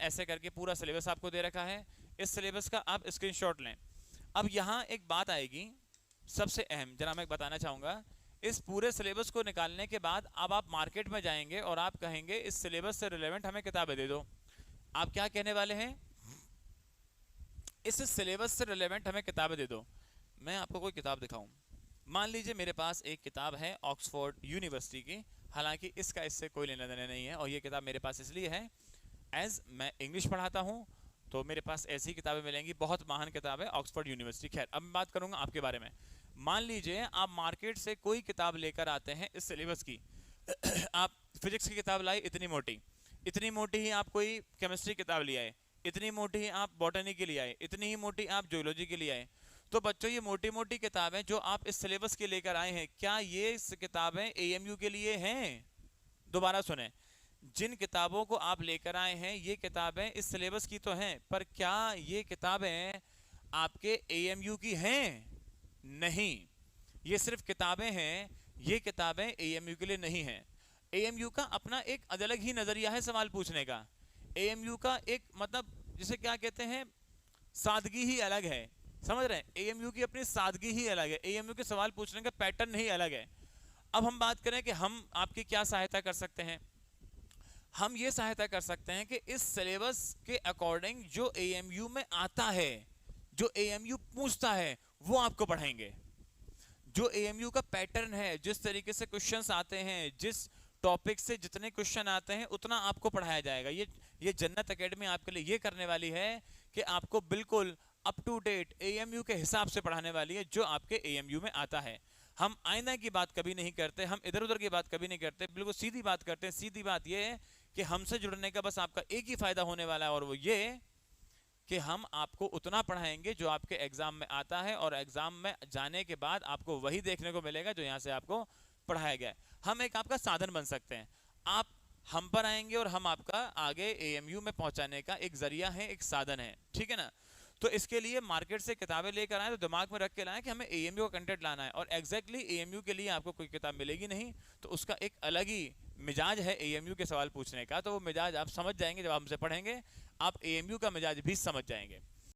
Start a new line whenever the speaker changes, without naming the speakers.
ऐसे करके पूरा सिलेबस आपको दे रखा है। इस सिलेबस का आप स्क्रीनशॉट लें। अब यहाँ एक बात आएगी सबसे अहम, जरा मैं बताना चाहूँगा। इस पूरे सिलेबस को निकालने के बाद अब आप मार्केट में जाएंगे और आप कहेंगे इस सिलेबस से रिलेवेंट हमें किताबें दे दो। आप क्या कहने वाले हैं? इस सिलेबस से रिलेवेंट हमें किताबें दे दो। मैं आपको कोई किताब दिखाऊं, मान लीजिए मेरे पास एक किताब है ऑक्सफोर्ड यूनिवर्सिटी की, हालांकि इसका इससे कोई लेना देना नहीं है, और ये किताब मेरे पास इसलिए है एज मैं इंग्लिश पढ़ाता हूँ तो मेरे पास ऐसी किताबें मिलेंगी, बहुत महान किताब है ऑक्सफोर्ड यूनिवर्सिटी। खैर, अब मैं बात करूंगा आपके बारे में। मान लीजिए आप मार्केट से कोई किताब लेकर आते हैं इस सिलेबस की आप फिजिक्स की किताब लाए इतनी मोटी, इतनी मोटी ही आप कोई केमिस्ट्री किताब ले आए, इतनी मोटी ही आप बॉटनी के लिए आए, इतनी ही मोटी आप जियोलॉजी के लिए आए। तो बच्चों ये मोटी मोटी किताबें जो आप इस सिलेबस के लेकर आए हैं, क्या ये किताबें एएमयू के लिए हैं? दोबारा सुने, जिन किताबों को आप लेकर आए हैं ये किताबें इस सिलेबस की तो हैं, पर क्या ये किताबें आपके एएमयू की हैं? नहीं, ये सिर्फ किताबें हैं, ये किताबें एएमयू के लिए नहीं हैं। एएमयू का अपना एक अलग ही नजरिया है सवाल पूछने का। एएमयू का एक मतलब जिसे क्या कहते हैं, सादगी ही अलग है, समझ रहे हैं? एएमयू की अपनी सादगी ही अलग है, एएमयू के सवाल पूछने का पैटर्न ही अलग है। अब हम बात करें कि हम आपकी क्या सहायता कर सकते हैं। हम ये सहायता कर सकते हैं कि इस सिलेबस के अकॉर्डिंग जो एएमयू में आता है, जो एएमयू पूछता है, वो आपको पढ़ाएंगे। जो एएमयू का पैटर्न है, जिस तरीके से क्वेश्चंस आते हैं, जिस टॉपिक से जितने क्वेश्चन आते हैं उतना आपको पढ़ाया जाएगा। ये जन्नत एकेडमी आपके लिए ये करने वाली है कि आपको बिल्कुल अप टू डेट एएमयू के हिसाब से पढ़ाने वाली है जो आपके एएमयू में आता है। हम आईना की बात कभी नहीं करते, हम इधर उधर की बात कभी नहीं करते, बिल्कुल सीधी बात करते हैं। सीधी बात ये है कि हमसे जुड़ने का बस आपका एक ही फायदा होने वाला है, और वो ये कि हम आपको उतना पढ़ाएंगे जो आपके एग्जाम में आता है, और एग्जाम में जाने के बाद आपको वही देखने को मिलेगा जो यहाँ से आपको पढ़ाया गया है। हम एक आपका साधन बन सकते हैं, आप हम पर आएंगे और हम आपका आगे एएमयू में पहुंचाने का एक जरिया है, एक साधन है, ठीक है ना। तो इसके लिए मार्केट से किताबें लेकर आए तो दिमाग में रख के लाएं कि हमें एएमयू का कंटेंट लाना है, और एग्जैक्टली एएमयू के लिए आपको कोई किताब मिलेगी नहीं, तो उसका एक अलग ही मिजाज है एएमयू के सवाल पूछने का। तो वो मिजाज आप समझ जाएंगे जब आप हमसे पढ़ेंगे, आप एएमयू का मिजाज भी समझ जाएंगे।